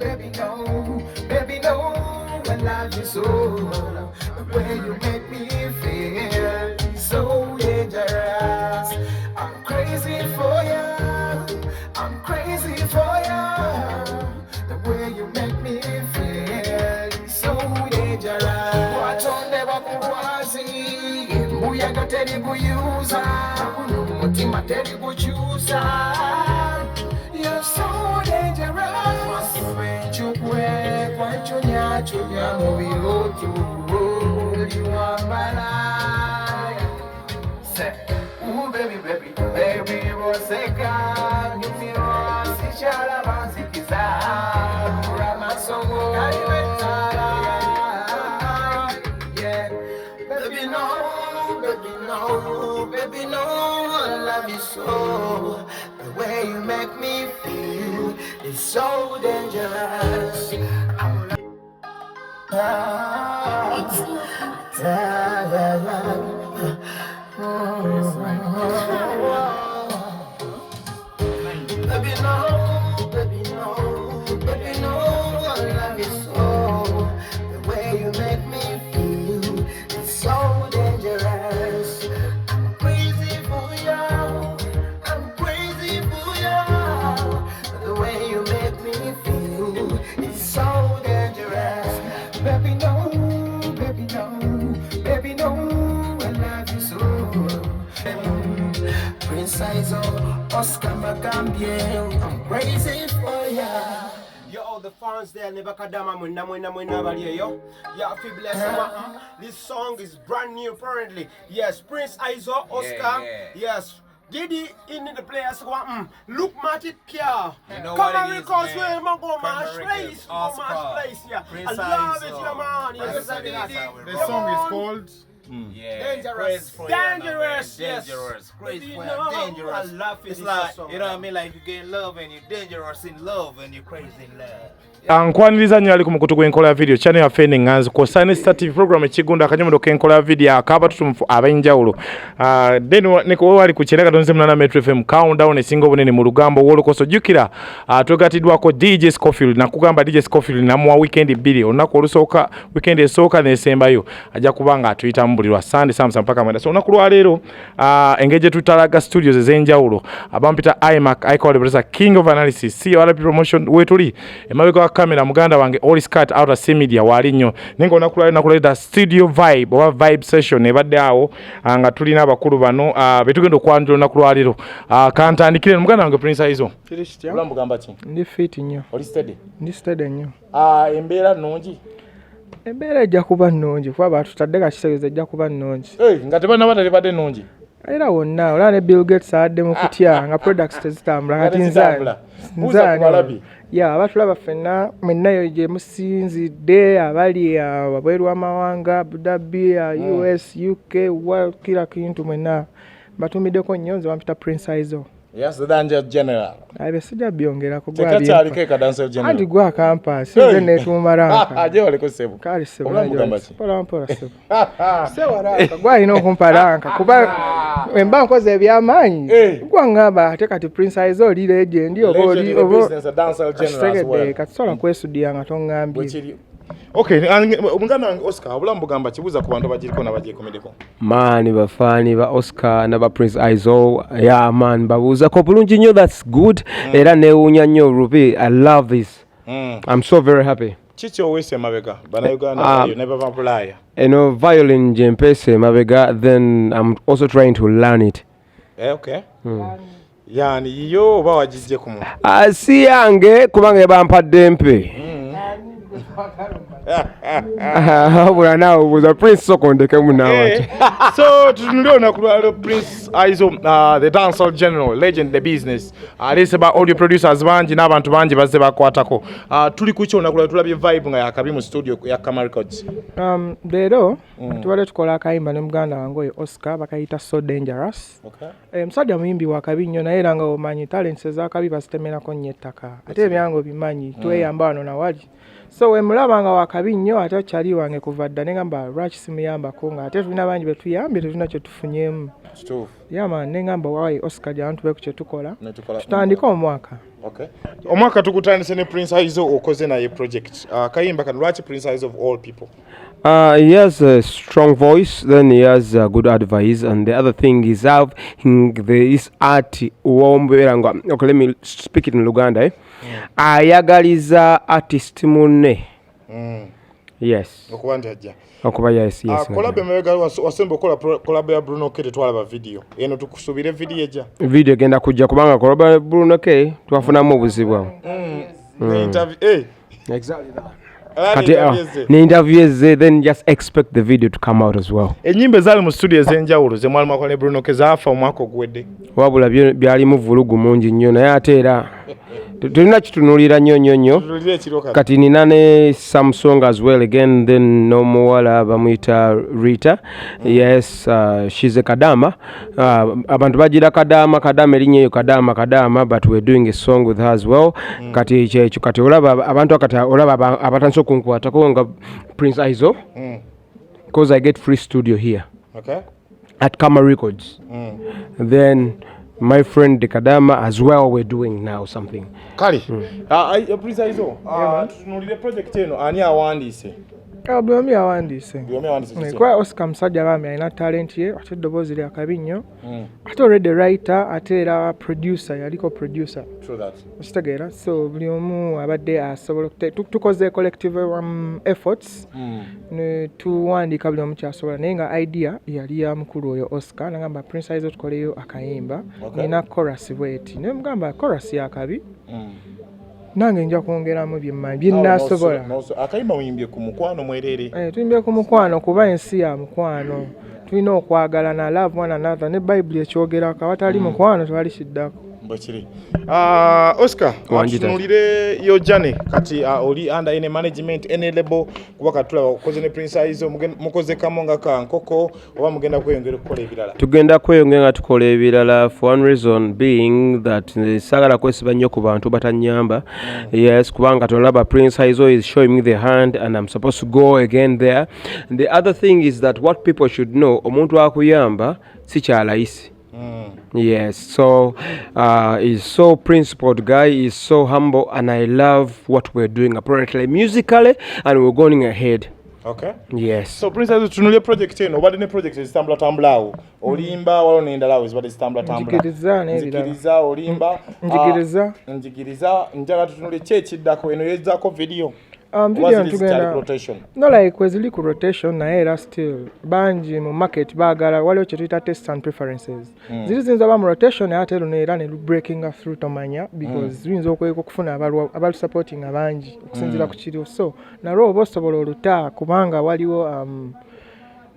baby, no, I love you so. The way you make me feel so dangerous. I'm crazy for you. I'm crazy for you. The way you make me feel so dangerous. What on never kuwazi. Muyaga teri kuyuza. Mutima teri kuchuza. You're so dangerous. Chukwe kwa chunya chunya mubirotu. You are my life. Say, ooh baby, baby, baby, waseka. Give me one, si chala manzikiza. Ramasongo kalibetara. Yeah, baby no, baby no, baby no, I love you so. The way you make me feel is so dangerous. Baby no, baby no, baby no, I love you so. The way you make me feel is so dangerous. I'm crazy for you. I'm crazy for you. The way you make me feel is so dangerous. Baby no, baby no, baby no, I love you so. Prince Izo, Oscar Magambie, I'm crazy for ya. Yo, all the fans there, Bakadama, mwina bali yo. Yeah, feel blessed. This song is brand new apparently. Yes, Prince Izo, Oscar. Yes. Diddy in the players look magic here. Come on, records where man go match place. Go match place, yeah. I love it, yeah, man. Yes, the song is called Dangerous. Dangerous, yes. Dangerous. Crazy for dangerous. I love it. It's like, you know what I mean? Like you get love and you're dangerous in love and you're crazy in love. Nkwaniriza nnyo ali ku mukutu gw'enkola video channel yaffe ennenganzi kw'ossa ne Star TV program ekigunda akanyomero k'enkola video ak'abatutumufu ab'enjawulo. Then ne wali ku kyenda katonze munana Metro FM countdown esinga obunene mu lugambo w'olukoso jjukira twegatiddwako DJ Scofield nakugamba DJ Scofield namuwa weekend bbiri olunaku olusooka weekend esooka n'esembayo ajja kuba nga atuyitamu buli lwa Sunday Samsa mpaka Mwenda. So olunaku lwaleero engeri gye tutalaga studios ez'enjawulo abampita iMac iCall Brother King of Analysis CRP promotion wetuli emabega kamera muganda wange All Scat out of media wali nnyo nenga onakulala nakuleta studio vibe oba vibe session ebadde awo nga tulina abakulu bano betugenda okwanjula nakulwaliro kantandikire muganda wange Prince Izo ulambu gamba ki ndi fit nnyo oli steady ndi steady nnyo embeera nnungi embeera ejja kuba nnungi kuba batutadde kakitegeeza ejja kuba nnungi nga tebanaba tebadde nnungi era wonna olaba ne Bill Gates adde mu kutya nga products tezitambula kati nzaani ya abatulaba ffenna mwennayo gye musinzidde abali wabweru w'amawanga Abu Dhabi US UK world kila kintu mwenna batumiddeko nnyo nze bampita Prince Izo. Yes, the danger general. Abe sija byongerako gwa byo. Tekati alikeka danger general. Andi gwa campus sinze ne tumaraka. Aje wale ko sebo. Kali sebo. Pola sebo. Sewaraka gwa ino kumparanka kuba emba nkoze ebyamanyi. Gwa ngaba ate kati Prince Izo li legend oli business a dancer general as well. Katsola kwesudia nga tongambye. Okay, mungana wange Oscar obulambu gamba kibuza ku bantu bagiriko nabajekomedeko. Man bafani ba Oscar na ba Prince Izo. Yeah man babuza ko bulungi nnyo, that's good. Era newunya nnyo Ruby. I love this. I'm so very happy. Chicho wese mabega bana Uganda you never apply. Violin jempese mabega, then I'm also trying to learn it. Okay. Yani yo bawajije kumu. Si yange kubanga bampadde mpe. Well, now was a Prince Sokondeke munawati. So tuniliona kulwa Prince Izo the dancehall general legend the business. Alesse ba audio producers banji n'abantu banji bazze bakwatako. Tuli kucho nakulwa tulabye vibe nga yakabi mu studio ya Kama Records. Leero tubale tukola akayimba ne muganda wange oyo Oscar bakayita So Dangerous. Okay. Musajja muyimbi wa kabi nnyo naye era nga omanyi talents za kabi basitemerako nnyo ettaka. Ate ebyango bimanyi tweyamba wano na wali. So we mulaba nga wakabi nnyo ate kyali wange kuva dda ne ngamba lwaki simuyambako nga ate tulina bangi betuyambye tetulina kye tufunyemu. Yeah man, nengamba why Oscar jantu be kuche tukola. Tutandika omwaka. Okay. Omwaka tukutandise ne Prince Aizo okoze na ye project. Kayimba kan lwaki Prince Aizo of all people? He has a strong voice, then he has good advice, and the other thing is this art. Okay, let me speak it in Luganda. Ayagaliza artist munne. Yes. Okuba yes. Collab emewega wasembo collab ya Bruno kete twalaba video. Eno tukusubire video eja. Video genda kujja kubanga collab ya Bruno ke twafunamu obuzibu. Interview. Exactly that. Ne interviews then just expect the video to come out as well. Enyimbe zali mu studio zenjawulo ze mwalimu akole Bruno ke zaafa omwaka ogwedde. Wabula byali mu vulugu mungi nnyo naye ate era tulina kitunulira nnyo kati nina ne Samsung as well again, then no muwala bamuyita Rita. Yes, she's a Kadama. Abantu bagira Kadama erinnya eyo Kadama, but we're doing a song with her as well. Kati ekyo kati olaba abantu akati olaba abatanso kunkwatako nga Prince Aizo because I get free studio here. Okay. At Kama Records. Then my friend Bakadama as well, we're doing now something. Kali. Prince Aizo. Tunulire project eno ani awandise. Abulami awandise. Kwa Oscar musajja bami alina talent ye, ate eddoboozi lya kabi nnyo. Ate already writer, ate era producer, yaliko producer. True that. Okitegeera, so buli omu abadde asobola tukoze collective efforts ne tuwandiika buli omu kyasobola naye nga idea yali ya mukulu oyo Oscar nagamba Prince Aizo tukoleyo akayimba nina chorus bweti naye mugamba chorus ya kabi nange nja kwongeramu byennasobola. Akayimba muyimbye ku mukwano mwerere. Tuyimbye ku mukwano kuba ensi ya mukwano. Tulina okwagalana, love one another. Ne Bible ekyogerako awatali mukwano tewali kiddako. Mbakiri. Oscar, tunulire yo journey kati oli under any management any label kuba katula okoze ne Prince Aizo mukoze kamonga ka nkoko oba mugenda kweyongera okukola ebirala. Tugenda kweyongera tukola ebirala for one reason being that sagala kwesiba nnyo ku bantu batanyamba. Yes, kubanga tolaba Prince Aizo is showing me the hand and I'm supposed to go again there. And the other thing is that what people should know, omuntu akuyamba si kyalaisi. Yes, so he's so principled guy, he's so humble, and I love what we're doing apparently musically, and we're going ahead. Okay. Yes. So Prince Aizo tunulye project eno obadde ne project ezitambula olimba walo nendalawo ezibadde zitambula njigiriza olimba njigiriza njaga tutunulye kyekiddako eno yezaako video. Video ntugenda no like kwezili ku rotation naye era still banji mu market bagala waliwo kye tuyita test and preferences ziri zinza ba mu rotation ate luno era ne breaking through tomanya because ziyinza okufuna abalu supporting abangi okusinzira ku kiriwo so nalwo oba osobola oluta kubanga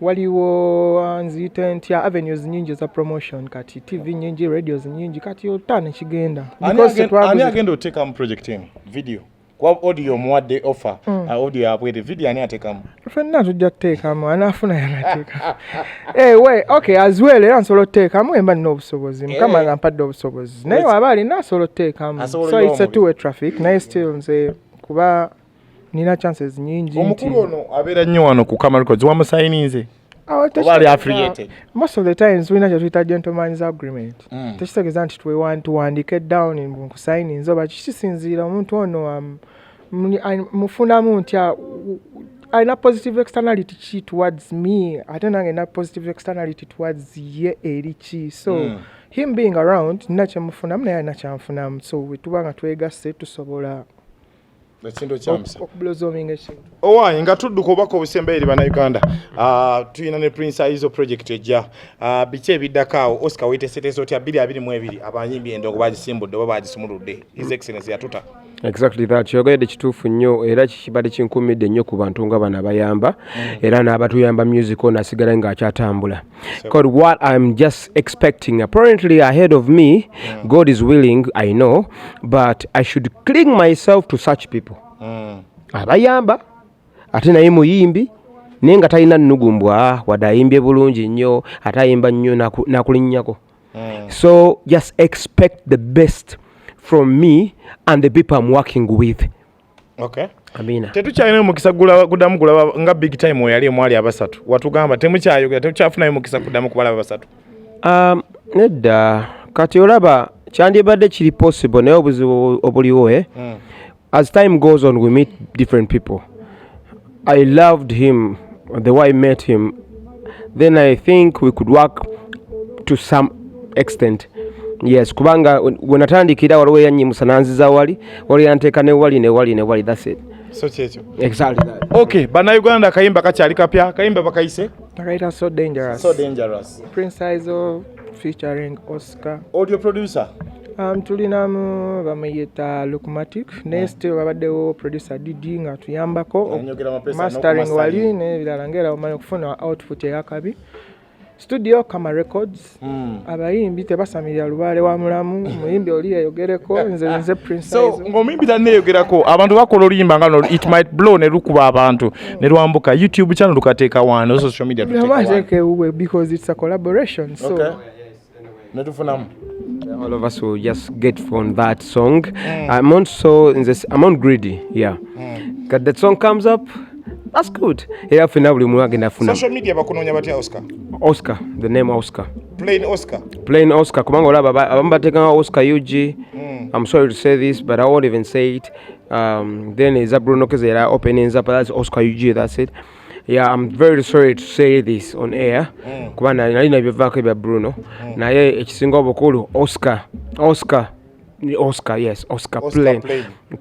waliwo nziyita ntya avenues nyingi za promotion kati TV nyingi radios nyingi kati olutane kigenda ani agenda oteka mu project eno video kwa audio muwadde offer audio abwede video ani atekamu fenna tujja kuteekamu anaafuna yanateeka okay as well era nsobola oteekamu emba nina obusobozi mukama nga mpadde obusobozi naye waba alina asobola oteekamu so it's a two-way traffic naye still nze kuba nina chances nyingi omukulu ono abeera nnyo wano ku Kama Records wamusayinize oba affiliated most of the times we najja tuyita gentleman's agreement tekitegeeza nti tuwandiike down nkusayinize oba kisinziira omuntu ono mufunamu nti alina positive externality ki towards me ate nange na positive externality towards ye eri ki so him being around nina kyemufunamu naye alina kyanfunamu so wetuba nga twegasse tusobola ekintu kyamusa okublozoming ekintu owange nga tudduka obako obusembe eri bannayuganda tuyina ne Prince Aizo project ejja biki ebiddakaawo Oscar weeteeseteese otya 2022 abanyimbi endongo bagisimbudde oba bagisumuludde His Excellency yatuta. Exactly that. Kyogedde kituufu nnyo era kibadde kinkumidde nnyo ku bantu nga bano abayamba era n'abatuyamba music ono asigala ng'akyatambula. Because what I'm just expecting apparently ahead of me, God is willing, I know, but I should cling myself to such people. Abayamba ate naye muyimbi naye nga talina nnugumbwa wadde ayimbye bulungi nnyo ate ayimba nnyo nakulinnyako. So just expect the best from me and the people I'm working with. Okay. Amina. Tetukyalina mukisa gudamu kulaba nga big time oyali mwali abasatu. Watugamba temukyayogera tetukyafuna mukisa kudamu kubalaba basatu. Nedda kati olaba kyandibadde kiri possible naye obuzibu obuliwo as time goes on we meet different people. I loved him the way I met him, then I think we could work to some extent. Yes, kubanga wenatandikira waliwo yanyimusa nanziza wali yanteeka ne wali, that's it. So kyekyo exactly that. Okay, bannayuganda akayimba kakyali kapya, akayimba bakayise Takaita So Dangerous. So Dangerous. Prince Aizo featuring Oscar. Audio producer tulinamu bamuyita Locomatic, next wabaddewo producer Didi nga tuyambako, mastering wali n'ebirala ngera omanya okufuna output eyakabi. Studio Kama Records. Abayimbi tebasamirira lubaale wa mulamu, muyimbi oli yayogereko nze Prince Aizo. So ng'omuyimbi tanneeyogerako abantu bakola oluyimba nga no it might blow ne lukuba abantu ne lwambuka YouTube channel lukateeka wano social media tuteeka wano because it's a collaboration. So okay. Netufunamu all of us will just get from that song. I'm on greedy, yeah. Because that song comes up, that's good. Social media bakunoonya batya Oscar, the name Oscar. Plain Oscar. Kubanga olaba abamubateekanga Oscar UG. I'm sorry to say this, but I won't even say it. Then is Bruno kezera openings up, that's Oscar UG, that's it. Yeah, I'm very sorry to say this on air. Kubanga nalina byavaako bya Bruno. Naye ekisinga obukulu Oscar, yes, Oscar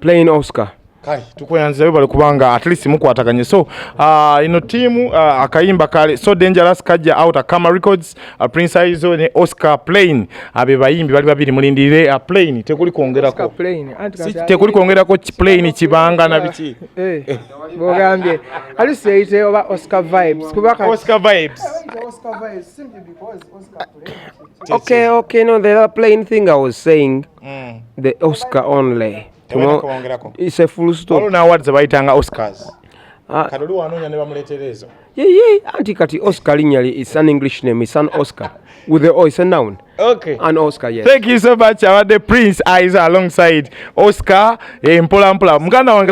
plain Oscar. Kai tukweyanzira bali kubanga at least mukwataganye. So ino team akayimba kale So Dangerous kajja out Kama Records, Prince Aizo ne Oscar Plain abe bayimbi bali babiri mulindirire Plain tekuli kwongerako tekuli kwongerako Plain kibanga na biki bogambye Alesse ite oba Oscar Vibes kubaka Oscar Vibes simply because Oscar Plain. Okay, no, the plain thing I was saying, the Oscar only. It's a full stop. All now what's bayitanga Oscars. Kadoli wanonya ne bamuleterezo. Anti kati Oscar linyali is an English name, it's an Oscar. With the O, it's a noun. Okay. An Oscar, yes. Thank you so much. The Prince Aizo alongside Oscar. Mpola. Muganda wange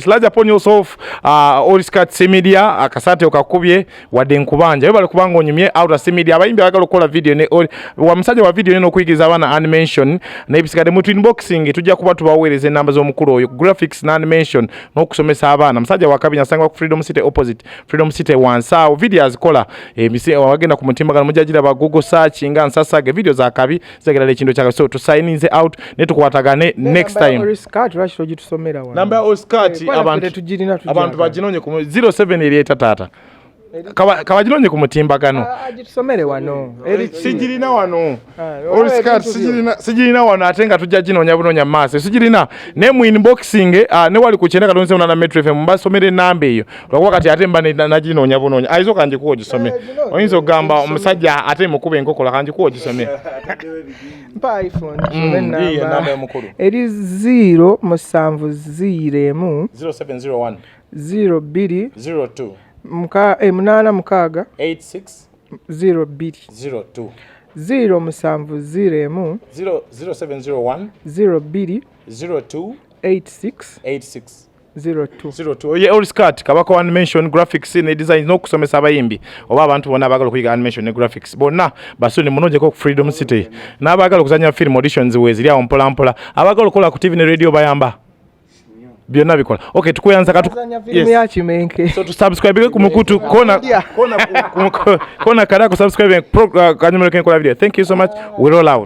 laja pon yourself Oscar Tusimbude akasate okakubye wadde nkubanja. Bali kubanga onyumye out Tusimbude abayimbi abagala okukola video ne wa musajja wa video ne okuyigiza abana animation na ebisikade mu inboxing tujja kuba tubaweereza enamba z'omukulu oyo graphics na animation n'okusomesa abaana. Musajja wa kabinya sanga ku Freedom City opposite Freedom City wansa videos kola wagenda ku mutimbagano mujajira ba Google search nga nsasage video za kabi zegera le chindo chaka. So to sign in out ne tukwatagane next time. Number Oscar abantu bajinonye ku 07 elieta tata kabajinonye ku mutimbagano agitusomere wano sijirina wano Oscar sijirina wano atenga tujja jinonya bunonya masse sijirina ne mu inboxing ne wali kucheneka donse una na Metro FM mbasomere namba eyo lwa kati ate mba na jinonya bunonya aizo kanje ko gisome oyinzo gamba omusajja ate mukube enkokola kanje ko gisome mpa iPhone namba ya mukuru eri 07001 0701 02 munana mukaga 86 02 07001 0701 02 86 02 ye all skirt kabako animation graphics ne design no kusomesa abayimbi oba abantu bonna abagala kuyiga animation ne graphics bonna basuni munoje ko Freedom City n'abagala kuzanya film auditions weziri awo mpola abagala kola ku TV ne radio bayamba byonna bikola. Okay, tukuyanza so to subscribe ku mukutu kona kada ku subscribe kanyumero kenkola video. Thank you so much. We roll out.